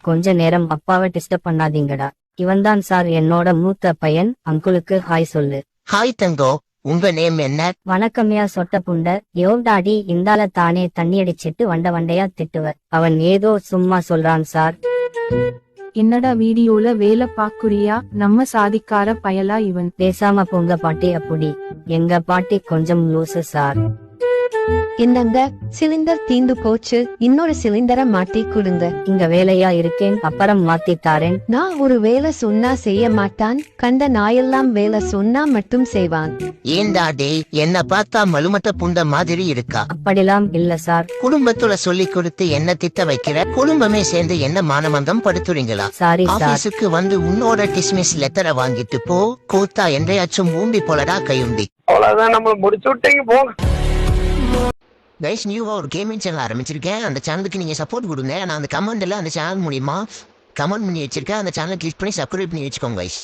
கொஞ்ச நேரம் அப்பாவை டிஸ்டர்ப் பண்ணாதீங்கடா. இவன்தான் சார் என்னோட மூத்த பையன். அங்குளுக்கு ஹாய் சொல்லு. ஹாய் தங்கோ, உங்க நேம் என்ன? வணக்கம்யா சொட்ட புண்ட. டாடி இந்தால தானே தண்ணி அடிச்சிட்டு வண்டையா திட்டுவர். அவன் ஏதோ சும்மா சொல்றான் சார். என்னடா வீடியோல வேலை பாக்குறியா? நம்ம சாதிக்கார பயலா இவன். பேசாம போங்க பாட்டி. அப்படி எங்க பாட்டி கொஞ்சம் லூசு சார். என்னங்க, சிலிண்டர் தீந்து போச்சு, இன்னொரு சிலிண்டரை மாட்டி கொடுங்க. இங்க வேலையா இருக்கேன், அப்புறம் மாத்தி தாரேன். நான் ஒரு வேலை சொன்னா செய்ய மாட்டான், கண்ட நாயெல்லாம் வேலை சொன்னா மட்டும் செய்வான். ஏண்டா டே, என்ன பார்த்தா மலுமட்ட புண்ட மாதிரி இருக்கா? அப்படிலாம் இல்ல சார். குடும்பத்துல சொல்லி கொடுத்து என்ன திட்ட வைக்கிற? குடும்பமே சேர்ந்து என்ன மானமந்தம் படுத்துறீங்களா? Sorry sir. ஆபீஸுக்கு வந்து உன்னோட டிஸ்மிஸ் லெட்டரை வாங்கிட்டு போ. கூத்தா என்றையாச்சும் ஊம்பி போலடா கையுண்டி. அவ்வளவுதான், நம்ம முடிச்சு விட்டீங்க போங்க. கைஸ், நியூவா ஒரு கேமிங் சேனல் ஆரம்பிச்சிருக்கேன். அந்த சேனலுக்கு நீங்க சப்போர்ட் கொடுங்க. நான் அந்த கமெண்ட்ல அந்த சேனல் மூலியமா கமெண்ட் பண்ணி வச்சிருக்கேன். அந்த சேனல் கிளிக் பண்ணி சப்ஸ்கிரைப் பண்ணி வச்சுக்கோங்க கைஸ்.